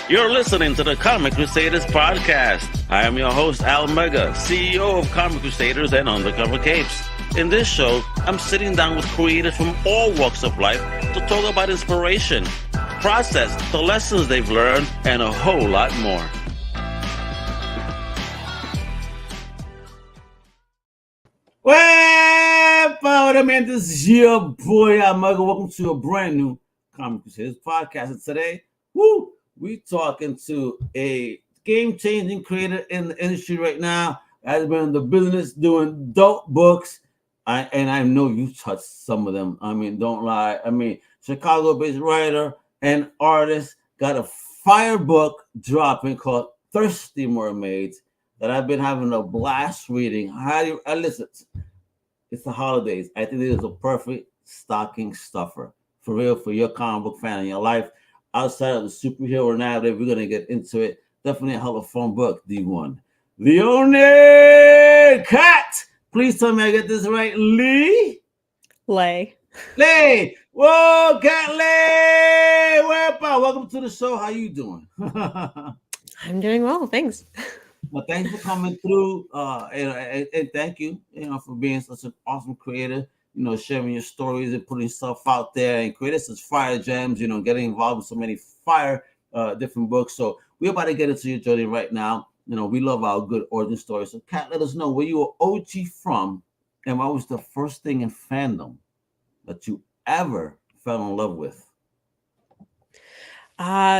You're listening to the Comic Crusaders podcast. I am your host, Al Mega, CEO of Comic Crusaders and Undercover Capes. In this show, I'm sitting down with creators from all walks of life to talk about inspiration, process, the lessons they've learned, and a whole lot more. Well, man, this is your boy Al Mega. Welcome to a brand new Comic Crusaders podcast. And today, we talking to a game-changing creator in the industry right now. Has been in the business doing dope books. And I know you touched some of them. I mean, don't lie. I mean, Chicago-based writer and artist got a fire book dropping called Thirsty Mermaids that I've been having a blast reading. Listen, it's the holidays. I think this is a perfect stocking stuffer for real for your comic book fan in your life. Outside of the superhero narrative, we're gonna get into it. Definitely a hell of a fun book. D1. Leone Cat. Please tell me I get this right. Leyh. Whoa, Cat Leyh. Welcome to the show. How you doing? I'm doing well, thanks. Well, thanks for coming through, and thank you, for being such an awesome creator. Sharing your stories and putting stuff out there and creating such fire gems. Getting involved with so many fire different books. So we're about to get into your journey right now. We love our good origin stories. So, Kat, let us know where you were OG from, and what was the first thing in fandom that you ever fell in love with?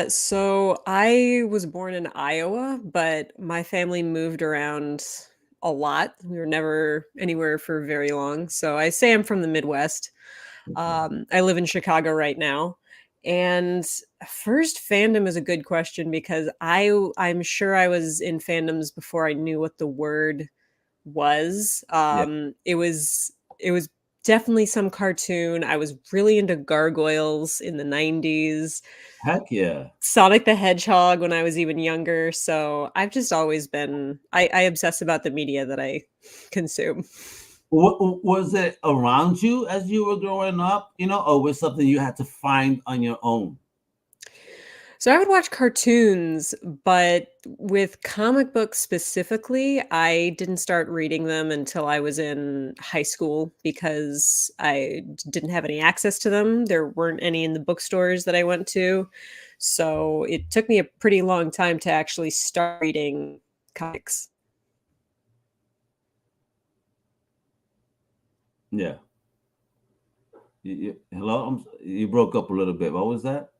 So I was born in Iowa, but my family moved around a lot. We were never anywhere for very long. So I say I'm from the Midwest. I live in Chicago right now. And first fandom is a good question because I'm sure I was in fandoms before I knew what the word was. It was definitely some cartoon. I was really into gargoyles in the 90s. Heck yeah. Sonic the Hedgehog when I was even younger. So I've just always been, I obsess about the media that I consume. What was it around you as you were growing up, or was something you had to find on your own? So I would watch cartoons, but with comic books specifically, I didn't start reading them until I was in high school because I didn't have any access to them. There weren't any in the bookstores that I went to. So it took me a pretty long time to actually start reading comics. Yeah. Hello? You broke up a little bit. What was that?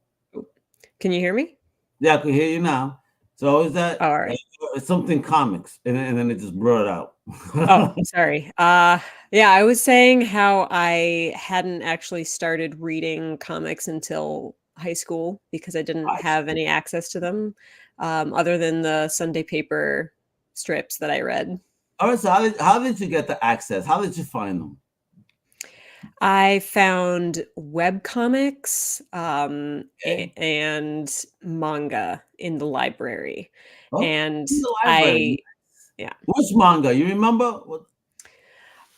Can you hear me? Yeah, I can hear you now. So is that all right? Something comics, and then it just brought out. Oh, sorry. Yeah, I was saying how I hadn't actually started reading comics until high school because I didn't have any access to them, other than the Sunday paper strips that I read. All right. So how did you get the access? How did you find them? I found webcomics and manga in the library. And yeah. Which manga? You remember?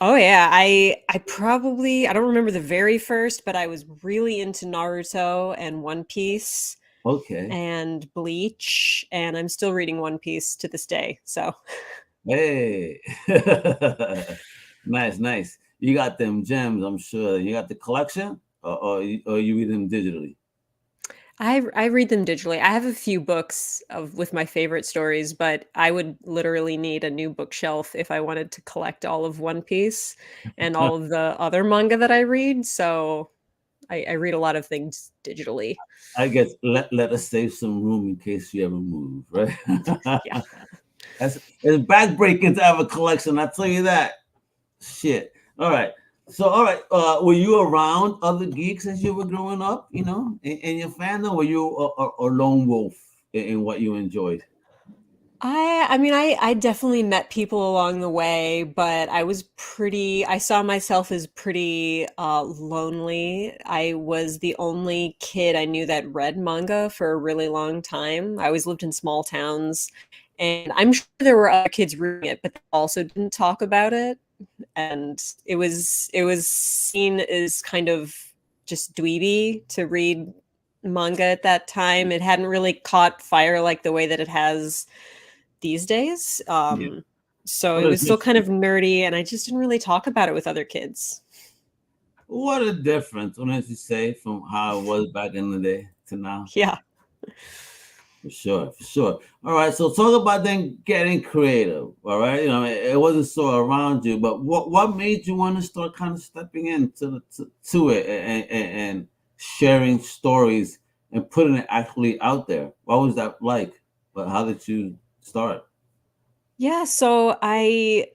Oh yeah, I don't remember the very first, but I was really into Naruto and One Piece. Okay. And Bleach, and I'm still reading One Piece to this day. So hey. Nice. You got them gems, I'm sure. You got the collection, or you read them digitally? I read them digitally. I have a few books with my favorite stories, but I would literally need a new bookshelf if I wanted to collect all of One Piece and all of the other manga that I read. So I read a lot of things digitally. I guess let us save some room in case you ever move, right? Yeah. It's backbreaking to have a collection, I'll tell you that. Shit. All right. Were you around other geeks as you were growing up, in your fandom? Were you a lone wolf in what you enjoyed? I definitely met people along the way, but I saw myself as pretty lonely. I was the only kid I knew that read manga for a really long time. I always lived in small towns, and I'm sure there were other kids reading it, but they also didn't talk about it. And it was seen as kind of just dweeby to read manga at that time. It hadn't really caught fire like the way that it has these days. So it was still kind of nerdy, and I just didn't really talk about it with other kids. What a difference, honestly, say, from how it was back in the day to now. Yeah. For sure. All right, so talk about then getting creative. All right, it wasn't so around you, but what made you want to start kind of stepping into to it and sharing stories and putting it actually out there? What was that like? But how did you start? Yeah, so I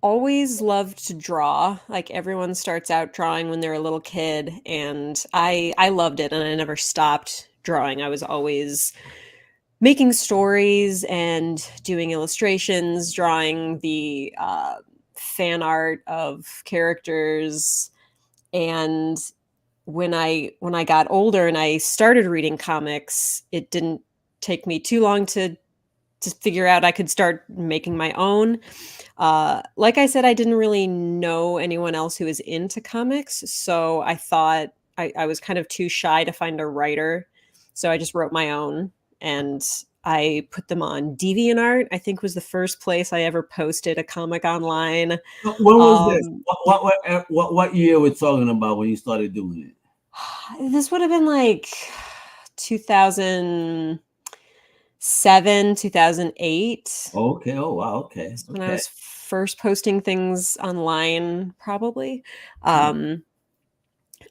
always loved to draw. Like everyone starts out drawing when they're a little kid, and I loved it, and I never stopped drawing. I was always making stories and doing illustrations, drawing the fan art of characters. And when I got older and I started reading comics, it didn't take me too long to figure out I could start making my own. Like I said, I didn't really know anyone else who was into comics, so I thought I was kind of too shy to find a writer. So I just wrote my own, and I put them on DeviantArt. I think was the first place I ever posted a comic online. When was this? What year we're talking about when you started doing it? This would have been like 2007, 2008. Okay. Oh wow. Okay. When I was first posting things online, probably.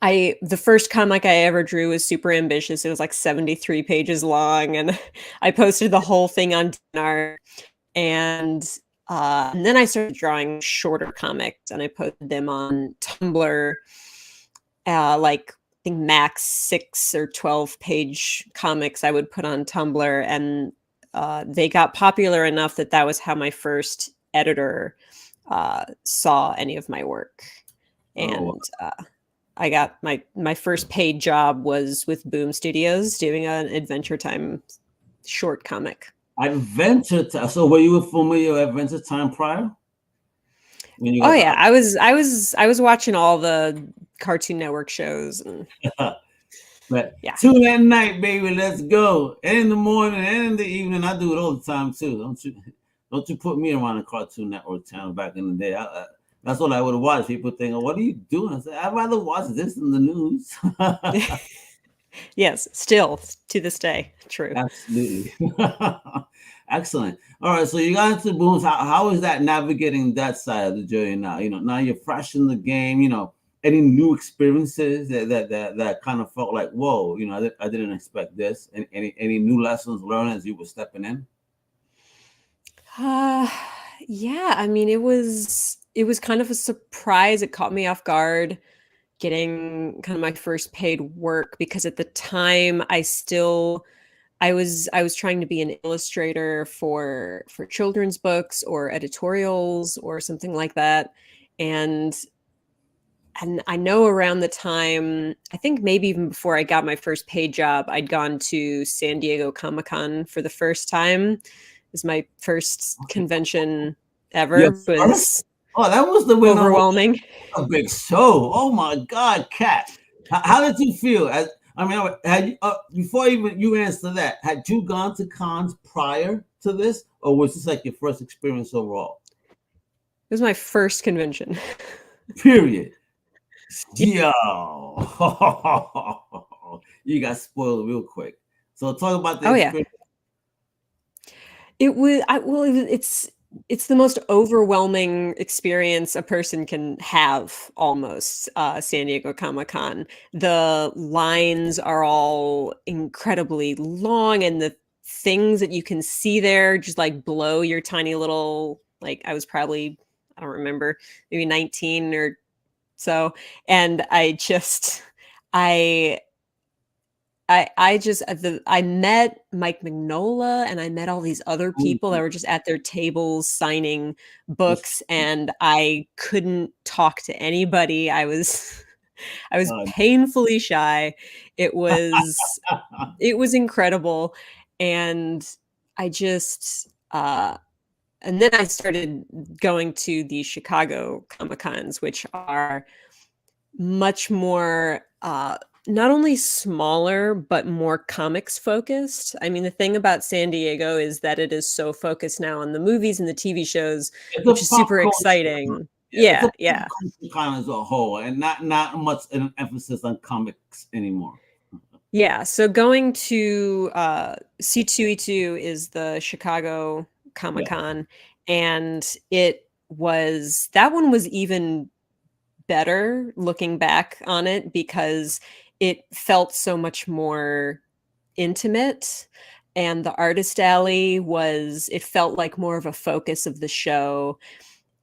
The first comic I ever drew was super ambitious. It was like 73 pages long, and I posted the whole thing on DeviantArt. And then I started drawing shorter comics, and I posted them on Tumblr, like I think max 6 or 12 page comics I would put on Tumblr, and they got popular enough that was how my first editor saw any of my work. And I got my first paid job was with Boom Studios doing an Adventure Time short comic. Adventure Time. So were you familiar with Adventure Time prior? Yeah, I was watching all the Cartoon Network shows. And, but yeah. 2 at night, baby, let's go. And in the morning and in the evening, I do it all the time too. Don't you put me around a Cartoon Network channel back in the day. That's what I would watch. People think, "Oh, what are you doing?" I said, "I'd rather watch this than the news." Yes, still to this day, true. Absolutely. Excellent. All right, so you got into Booms. How is that navigating that side of the journey now? Now you're fresh in the game. Any new experiences that kind of felt like, whoa, I didn't expect this. And any new lessons learned as you were stepping in? Yeah, I mean, it was kind of a surprise. It caught me off guard getting kind of my first paid work, because at the time I was trying to be an illustrator for children's books or editorials or something like that. And I know around the time, I think maybe even before I got my first paid job, I'd gone to San Diego Comic-Con for the first time. It was my first convention ever. Yes. That was the overwhelming. A big show. Oh my God, Kat. How did you feel? Had you, before even you answer that, had you gone to cons prior to this, or was this like your first experience overall? It was my first convention. Period. Yo, you got spoiled real quick. So talk about the experience. Yeah. It's the most overwhelming experience a person can have, almost, San Diego Comic-Con. The lines are all incredibly long, and the things that you can see there just like blow your tiny little, like I was probably, I don't remember, maybe 19 or so. And I met Mike Mignola, and I met all these other people that were just at their tables signing books, and I couldn't talk to anybody. I was painfully shy. It was incredible. And I just and then I started going to the Chicago Comic-Cons, which are much more not only smaller, but more comics focused. I mean, the thing about San Diego is that it is so focused now on the movies and the TV shows, It's a which is pop super culture. exciting. Yeah, it's a Yeah, pop yeah. culture kind of as a whole, and not much an emphasis on comics anymore. Yeah, so going to C2E2 is the Chicago Comic Yeah. Con, and that one was even better looking back on it because it felt so much more intimate, and the artist alley it felt like more of a focus of the show.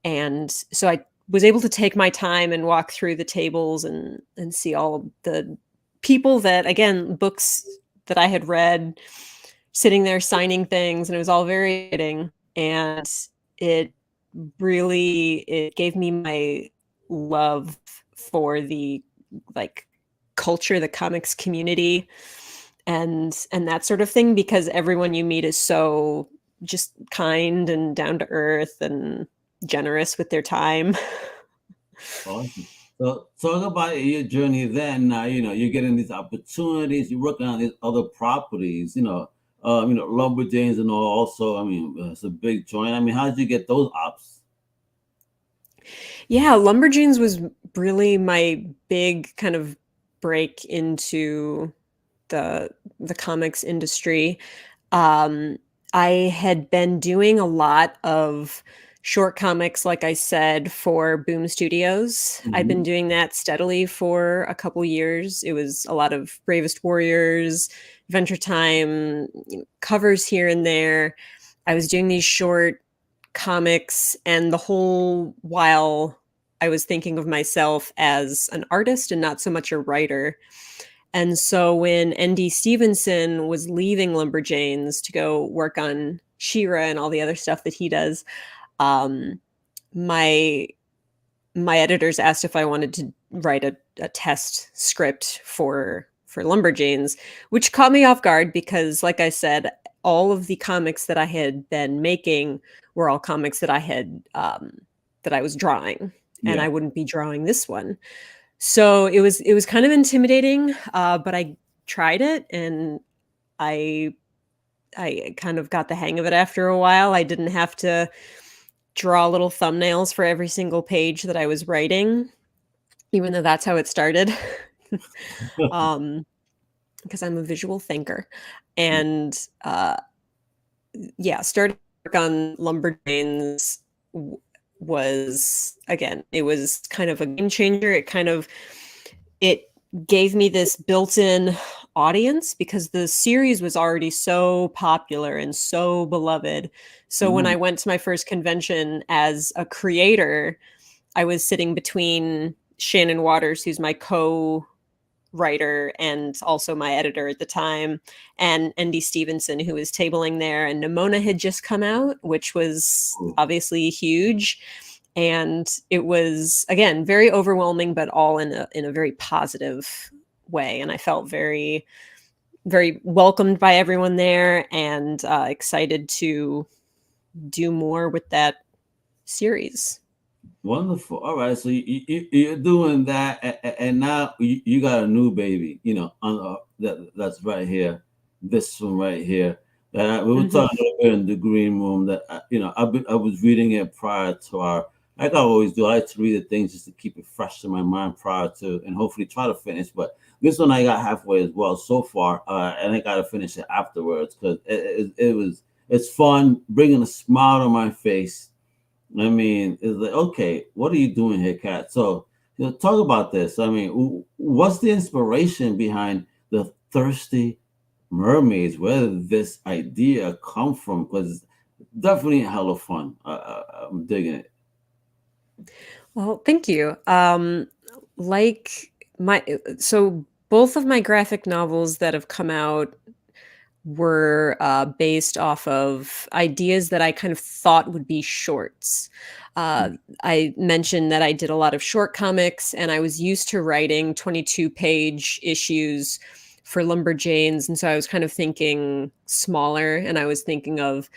And so I was able to take my time and walk through the tables and see all the people that, again, books that I had read, sitting there signing things, and it was all very exciting. And it it gave me my love for the like culture, the comics community, and that sort of thing, because everyone you meet is so just kind and down to earth and generous with their time. Awesome. So talk about your journey then. Now, you're getting these opportunities, you're working on these other properties, Lumberjanes and all also, I mean, it's a big joint. I mean, how did you get those ops? Yeah, Lumberjanes was really my big kind of break into the comics industry. Um, I had been doing a lot of short comics, like I said, for Boom Studios. I'd been Mhm. doing that steadily for a couple years. It was a lot of Bravest Warriors, Adventure Time, covers here and there. I was doing these short comics, and the whole while I was thinking of myself as an artist and not so much a writer. And so when ND Stevenson was leaving Lumberjanes to go work on She-Ra and all the other stuff that he does, um, my my editors asked if I wanted to write a test script for Lumberjanes, which caught me off guard because, like I said, all of the comics that I had been making were all comics that I was drawing, and Yeah. I wouldn't be drawing this one. So it was kind of intimidating, but I tried it, and I I kind of got the hang of it after a while. I didn't have to draw little thumbnails for every single page that I was writing, even though that's how it started. um, because I'm a visual thinker, and yeah, starting work on Lumberjanes was, again, it was kind of a game changer. It gave me this built-in audience because the series was already so popular and so beloved. So when I Nice. went to my first convention as a creator, I was sitting between Shannon Waters, who's my co-writer and also my editor at the time, and ND Stevenson, who was tabling there. And Nimona had just come out, which was Cool. obviously huge. And it was, again, very overwhelming, but all in a very positive way. And I felt very, very welcomed by everyone there, and excited to do more with that series. Wonderful. All right. So you're doing that, and now you got a new baby, that's right here. This one right here. That we were Mhm. talking a little bit in the green room. That I was reading it prior to our. Like I always do, I like to read the things just to keep it fresh in my mind prior to, and hopefully try to finish. But this one I got halfway as well so far, and I got to finish it afterwards because it's fun, bringing a smile to my face. I mean, it's like, okay, what are you doing here, Kat? So, talk about this. I mean, what's the inspiration behind the Thirsty Mermaids? Where did this idea come from? Because it's definitely hella fun. I'm digging it. Well, thank you. Like so both of my graphic novels that have come out were based off of ideas that I kind of thought would be shorts. Uh, I mentioned that I did a lot of short comics, and I was used to writing 22-page issues for Lumberjanes. And so I was kind of thinking smaller, and I was thinking of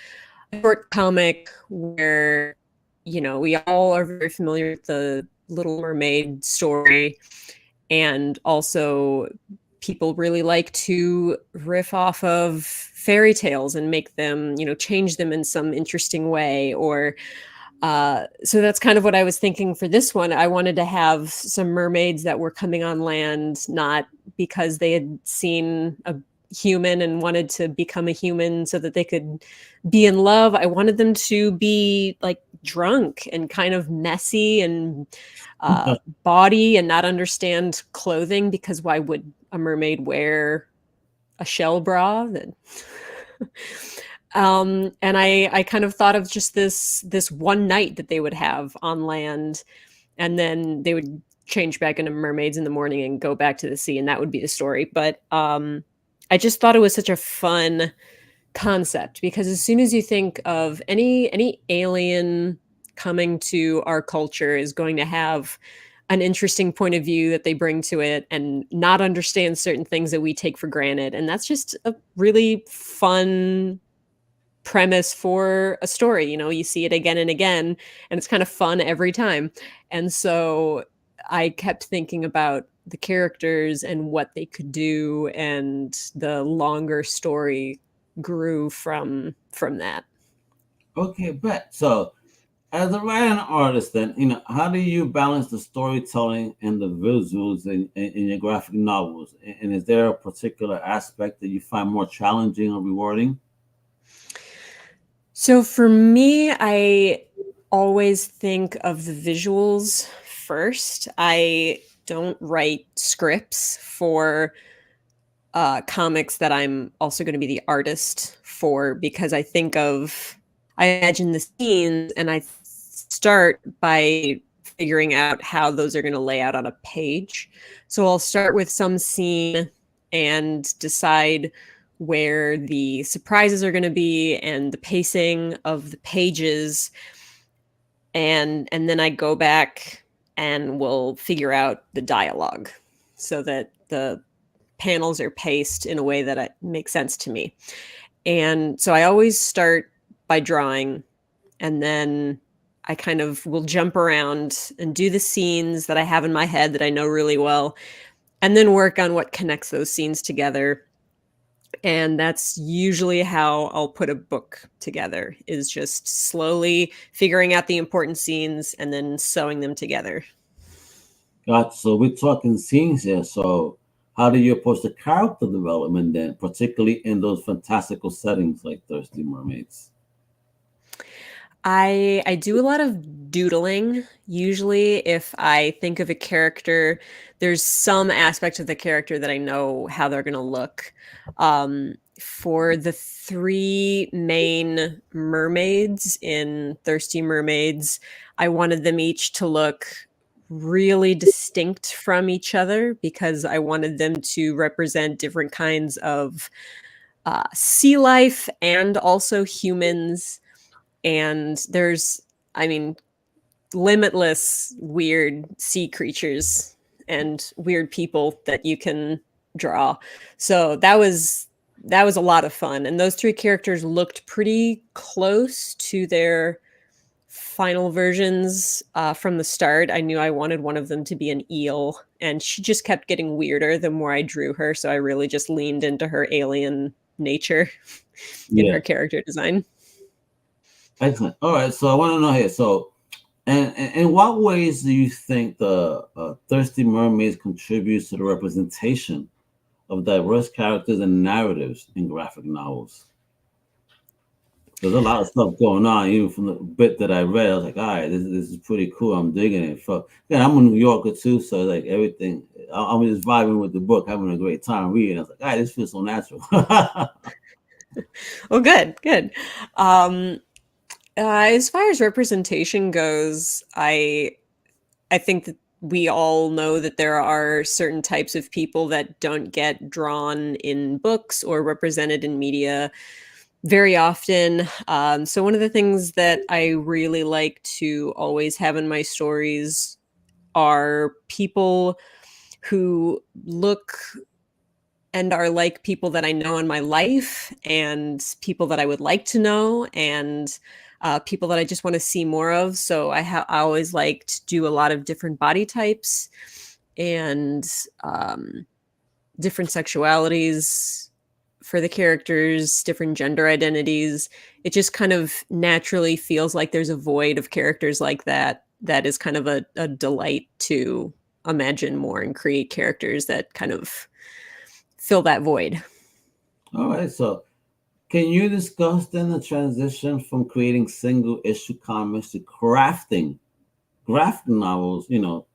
a short comic where, we all are very familiar with the Little Mermaid story, And also, people really like to riff off of fairy tales and make them, change them in some interesting way. Or so that's kind of what I was thinking for this one. I wanted to have some mermaids that were coming on land, not because they had seen a human and wanted to become a human so that they could be in love. I wanted them to be like drunk and kind of messy and body and not understand clothing, because why would a mermaid wear a shell bra? And I kind of thought of just this one night that they would have on land, and then they would change back into mermaids in the morning and go back to the sea, and that would be the story. But I just thought it was such a fun concept, because as soon as you think of any alien coming to our culture is going to have an interesting point of view that they bring to it and not understand certain things that we take for granted. And that's just a really fun premise for a story. You see it again and again, and it's kind of fun every time. And so I kept thinking about the characters and what they could do, and the longer story grew from that. Okay, bet. So, as a writer and artist, then how do you balance the storytelling and the visuals in your graphic novels? And is there a particular aspect that you find more challenging or rewarding? So for me, I always think of the visuals first. I don't write scripts for comics that I'm also going to be the artist for, because I imagine the scenes and I start by figuring out how those are going to lay out on a page. So I'll start with some scene and decide where the surprises are going to be and the pacing of the pages. And then I go back and we'll figure out the dialogue so that the panels are paced in a way that makes sense to me. And so I always start by drawing, and then I kind of will jump around and do the scenes that I have in my head that I know really well, and then work on what connects those scenes together. And that's usually how I'll put a book together, is just slowly figuring out the important scenes and then sewing them together. Gotcha. So we're talking scenes here. So how do you approach the character development then, particularly in those fantastical settings like Thirsty Mermaids? I do a lot of doodling. Usually, if I think of a character, there's some aspect of the character that I know how they're going to look. For the three main mermaids in Thirsty Mermaids, I wanted them each to look really distinct from each other, because I wanted them to represent different kinds of sea life and also humans. And there's, limitless weird sea creatures and weird people that you can draw. So that was a lot of fun. And those three characters looked pretty close to their final versions from the start. I knew I wanted one of them to be an eel, and she just kept getting weirder the more I drew her. So I really just leaned into her alien nature in her character design. Excellent. All right. So I want to know here. So, and in what ways do you think the Thirsty Mermaids contributes to the representation of diverse characters and narratives in graphic novels? There's a lot of stuff going on, even from the bit that I read. I was like, all right, this is pretty cool. I'm digging it. I'm a New Yorker too, so like everything, I'm just vibing with the book, having a great time reading. I was like, all right, this feels so natural. Well, good. As far as representation goes, I think that we all know that there are certain types of people that don't get drawn in books or represented in media very often. So one of the things that I really like to always have in my stories are people who look and are like people that I know in my life, and people that I would like to know, and people that I just want to see more of. So I always like to do a lot of different body types. and different sexualities for the characters, different gender identities. It just kind of naturally feels like there's a void of characters like that is kind of a delight to imagine more and create characters that kind of fill that void. All right, so can you discuss then the transition from creating single issue comics to crafting graphic novels,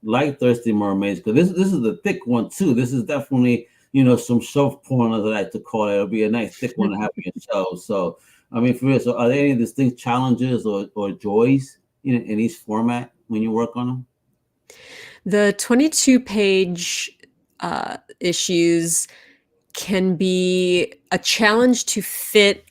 like Thirsty Mermaids? Because this is the thick one too. This is definitely, some shelf porn, as I like to call it. It'll be a nice thick one to have in your shelf. So, I mean, for real, so are there any distinct challenges or joys in each format when you work on them? The 22-page issues can be a challenge to fit.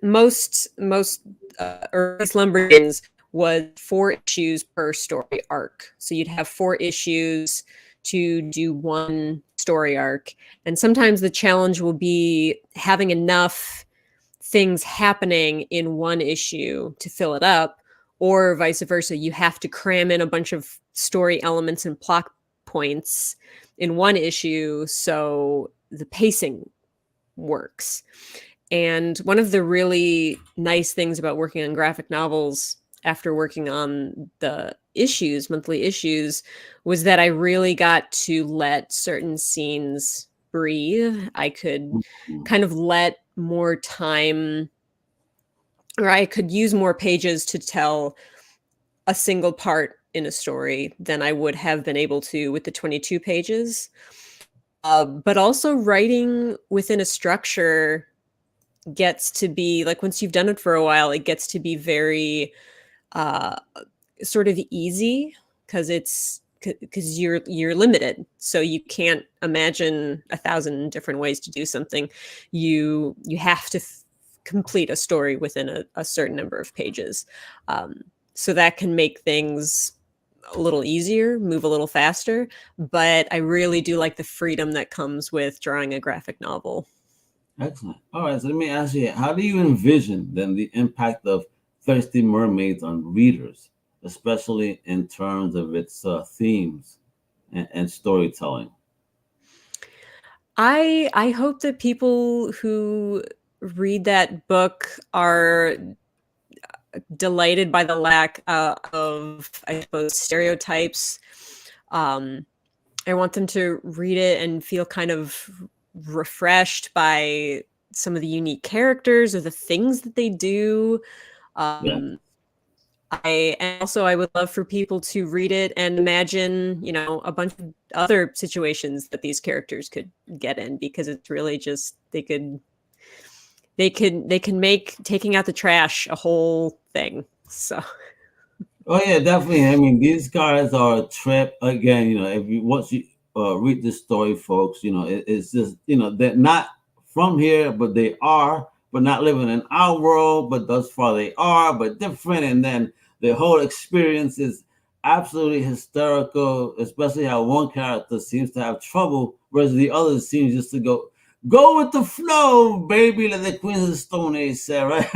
Most early Lumberjans was 4 issues per story arc. So you'd have 4 issues to do one story arc. And sometimes the challenge will be having enough things happening in one issue to fill it up, or vice versa. You have to cram in a bunch of story elements and plot points in one issue so the pacing works. And one of the really nice things about working on graphic novels after working on the issues, monthly issues, was that I really got to let certain scenes breathe. I could kind of let more time, or I could use more pages to tell a single part in a story than I would have been able to with the 22 pages. But also writing within a structure gets to be, like, once you've done it for a while, it gets to be very sort of easy because you're limited. So you can't imagine 1,000 different ways to do something. You have to complete a story within a certain number of pages. So that can make things a little easier, move a little faster. But I really do like the freedom that comes with drawing a graphic novel. Excellent. All right, so let me ask you, how do you envision then the impact of Thirsty Mermaids on readers, especially in terms of its themes and storytelling? I hope that people who read that book are delighted by the lack of, I suppose, stereotypes. I want them to read it and feel kind of refreshed by some of the unique characters or the things that they do. Yeah. I would love for people to read it and imagine, a bunch of other situations that these characters could get in, because it's really just they can make taking out the trash a whole thing. So. Oh yeah, definitely. I mean, these guys are a trip. Again, if you once you read this story, folks, it's just they're not from here, but they are, but not living in our world. But thus far they are, but different. And then the whole experience is absolutely hysterical, especially how one character seems to have trouble, whereas the other seems just to go with the flow, baby, like the Queen of the Stone Age said, right?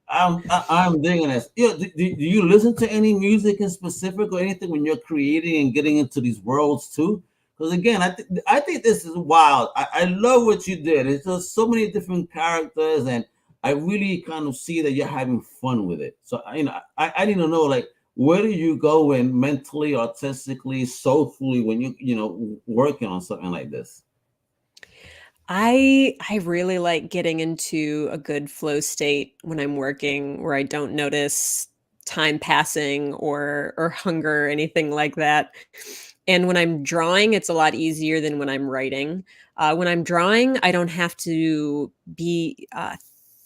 I'm digging this. Do you listen to any music in specific or anything when you're creating and getting into these worlds too? Because again, I think this is wild. I love what you did. It's just so many different characters, and I really kind of see that you're having fun with it. So I need to know, like, where do you go in mentally, artistically, soulfully when you working on something like this? I really like getting into a good flow state when I'm working, where I don't notice time passing or hunger or anything like that. And when I'm drawing, it's a lot easier than when I'm writing. When I'm drawing, I don't have to be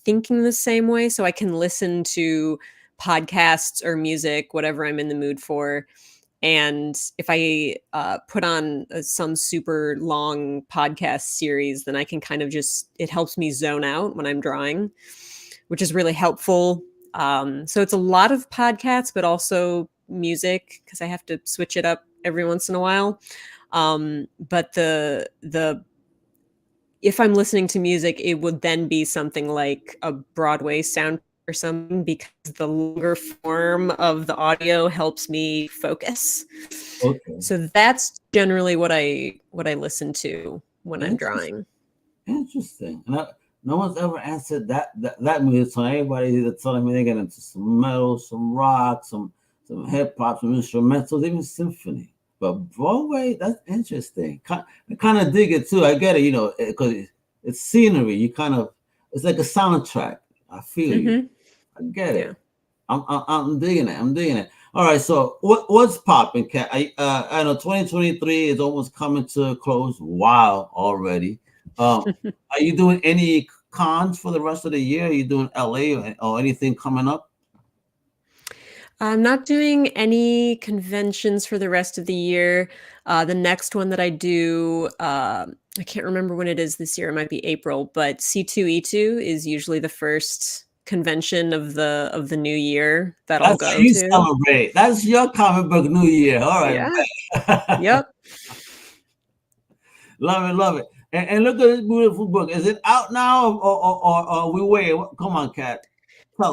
thinking the same way, so I can listen to podcasts or music, whatever I'm in the mood for. And if I put on some super long podcast series, then I can kind of it helps me zone out when I'm drawing, which is really helpful. So it's a lot of podcasts, but also music, because I have to switch it up every once in a while. But if I'm listening to music, it would then be something like a Broadway sound or something, because the longer form of the audio helps me focus. Okay. So that's generally what I listen to when I'm drawing. Interesting. No one's ever answered that music song. Everybody's either telling me they get into some metal, some rock, some hip hop, some instrumentals, even symphony. But Broadway, that's interesting. I kind of dig it too. I get it, because it's scenery. It's like a soundtrack. I feel you. I get it. I'm digging it. I'm digging it. All right. So what's popping, Kat? I know 2023 is almost coming to a close. Wow, already. Are you doing any cons for the rest of the year? Are you doing LA or anything coming up? I'm not doing any conventions for the rest of the year. The next one that I do, I can't remember when it is this year. It might be April, but C2E2 is usually the first convention of the new year that I'll go You to. Celebrate. That's your comic book New Year. All right. Yeah. Yep. Love it. And look at this beautiful book. Is it out now or we wait? Come on, Kat.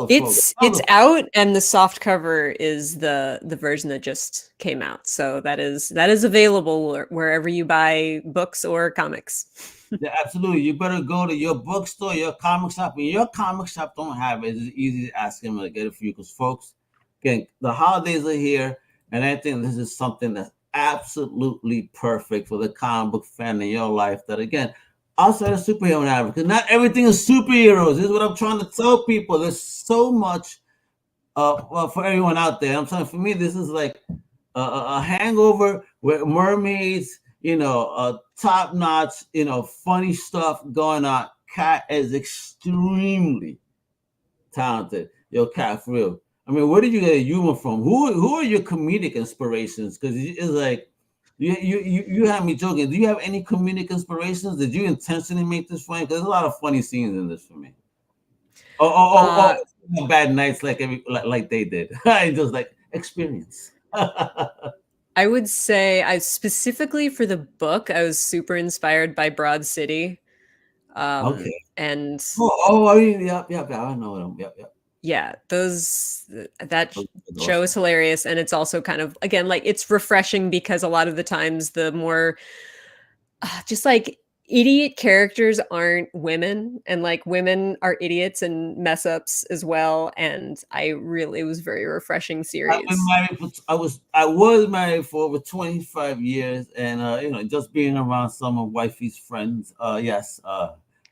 It's out, and the soft cover is the version that just came out. So that is available wherever you buy books or comics. Yeah, absolutely. You better go to your bookstore, your comic shop. When your comic shop don't have it, it's easy to ask them to get it for you. Because folks, again, the holidays are here, and I think this is something that's absolutely perfect for the comic book fan in your life. That again, outside of superhero now, because not everything is superheroes. This is what I'm trying to tell people. There's so much for everyone out there. I'm saying for me, this is like a hangover with mermaids, top notch, funny stuff going on. Kat is extremely talented. Yo, Kat, for real. I mean, where did you get a humor from? Who are your comedic inspirations? Because it's like you have me joking. Do you have any comedic inspirations? Did you intentionally make this funny? Because there's a lot of funny scenes in this for me. Oh, bad nights like they did. I just like experience. I would say I specifically for the book, I was super inspired by Broad City. Okay. And I mean, yep, I know them. Yep. Yeah, that show is hilarious, and it's also kind of again like it's refreshing because a lot of the times the more just like idiot characters aren't women, and like women are idiots and mess ups as well. And it was very refreshing series. I was married for over 25 years, and just being around some of wifey's friends, yes,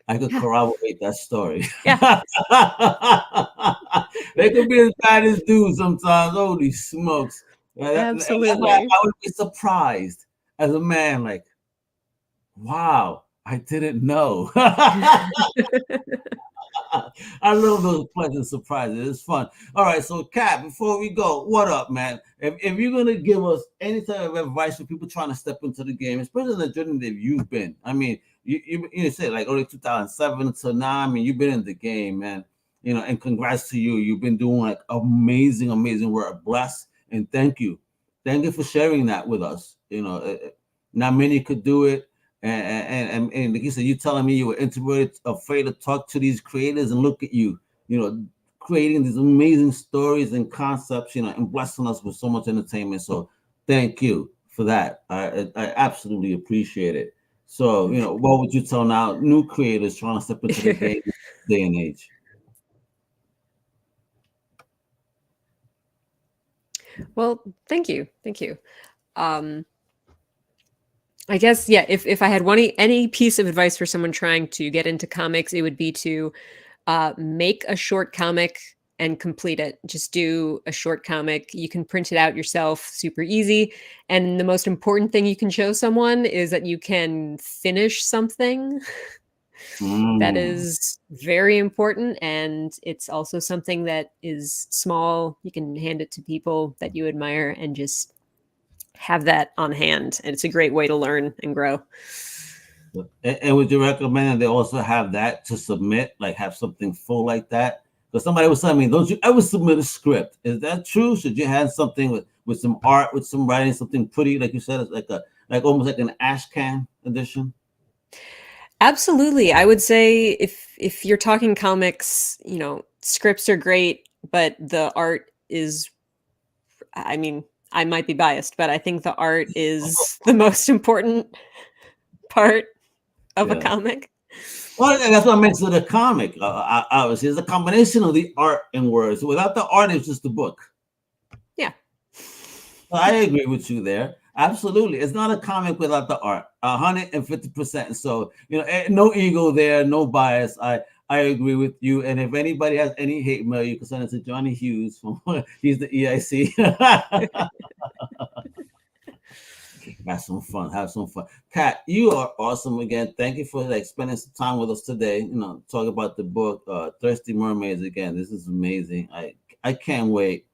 I could corroborate that story. Yeah. They could be as bad as dudes sometimes. Holy smokes. Absolutely. I would be surprised as a man, like, wow, I didn't know. I love those pleasant surprises. It's fun. All right, so Kat, before we go, what up, man? If you're gonna give us any type of advice for people trying to step into the game, especially the journey that you've been. I mean, you say like early 2007 to now. I mean, you've been in the game, man. And congrats to you. You've been doing like amazing work. Bless and thank you for sharing that with us. Not many could do it. And like you said, you telling me you were introverted, afraid to talk to these creators, and look at you, creating these amazing stories and concepts, and blessing us with so much entertainment. So thank you for that. I absolutely appreciate it. So, what would you tell now new creators trying to step into the game day and age? Well, thank you. I guess, yeah, if I had any piece of advice for someone trying to get into comics, it would be to make a short comic and complete it. Just do a short comic. You can print it out yourself, super easy. And the most important thing you can show someone is that you can finish something. That is very important. And it's also something that is small. You can hand it to people that you admire and just have that on hand, and it's a great way to learn and grow. And would you recommend that they also have that to submit, like have something full like that? Because somebody was telling me, don't you ever submit a script? Is that true? Should you have something with some art, with some writing, something pretty, like you said, it's like almost like an ash can edition? Absolutely. I would say if you're talking comics, scripts are great, but the art is, I mean, I might be biased, but I think the art is the most important part of a comic. Well, that's what I mentioned the comic. Obviously, it's a combination of the art and words. Without the art, it's just a book. Yeah. So I agree with you there. Absolutely. It's not a comic without the art. 150%. So, no ego there, no bias. I agree with you. And if anybody has any hate mail, you can send it to Johnny Hughes. He's the EIC. Have some fun. Kat, you are awesome again. Thank you for spending some time with us today. Talk about the book, Thirsty Mermaids again. This is amazing. I can't wait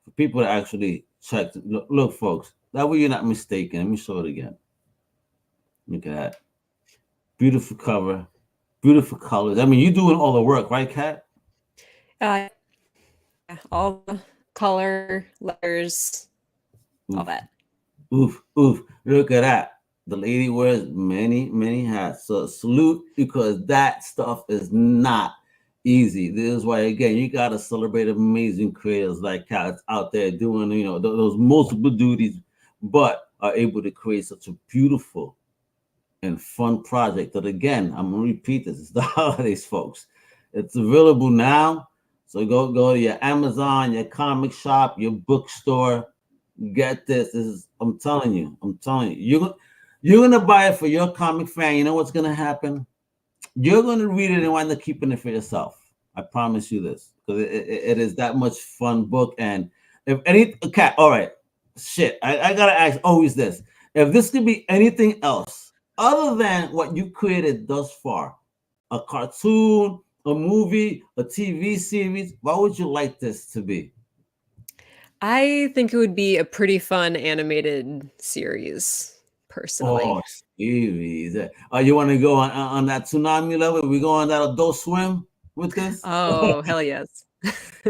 for people to actually check. Look, folks, that way you're not mistaken. Let me show it again. Look at that. Beautiful cover, beautiful colors. I mean, you're doing all the work, right, Kat? All the color, letters, all that. Oof. Look at that. The lady wears many hats. So salute, because that stuff is not easy. This is why, again, you got to celebrate amazing creators like Kat out there doing, those multiple duties, but are able to create such a beautiful and fun project that, again, I'm going to repeat this. It's the holidays, folks. It's available now. So go to your Amazon, your comic shop, your bookstore. Get this. I'm telling you. You're gonna buy it for your comic fan. You know what's gonna happen? You're gonna read it and wind up keeping it for yourself. I promise you this, because it is that much fun book. And if any Kat, all right, shit, I gotta ask always this: if this could be anything else other than what you created thus far, a cartoon, a movie, a TV series, what would you like this to be? I think it would be a pretty fun animated series, personally. Oh, series. You want to go on that tsunami level? We go on that Adult Swim with this? Oh, hell yes.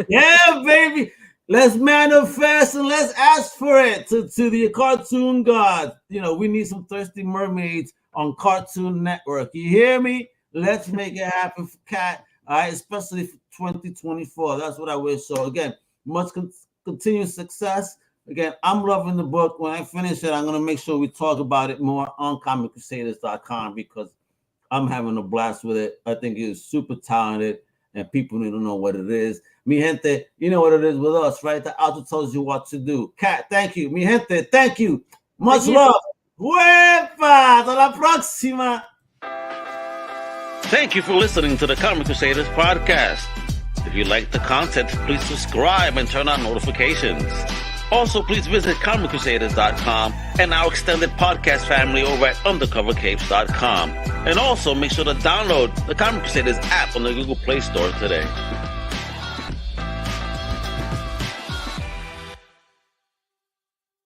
Yeah, baby. Let's manifest and let's ask for it to the cartoon gods. We need some Thirsty Mermaids on Cartoon Network. You hear me? Let's make it happen for Kat. All right, especially for 2024. That's what I wish. So again, much continued success. Again, I'm loving the book. When I finish it, I'm going to make sure we talk about it more on comiccrusaders.shop, because I'm having a blast with it. I think it's super talented and people need to know what it is. Mi gente, you know what it is with us, right? The author tells you what to do. Kat, thank you. Mi gente, thank you. Much love. Huepa! Hasta la próxima. Thank you for listening to the Comic Crusaders podcast. If you like the content, please subscribe and turn on notifications. Also, please visit comiccrusaders.com and our extended podcast family over at undercovercapes.com. And also make sure to download the Comic Crusaders app on the Google Play Store today.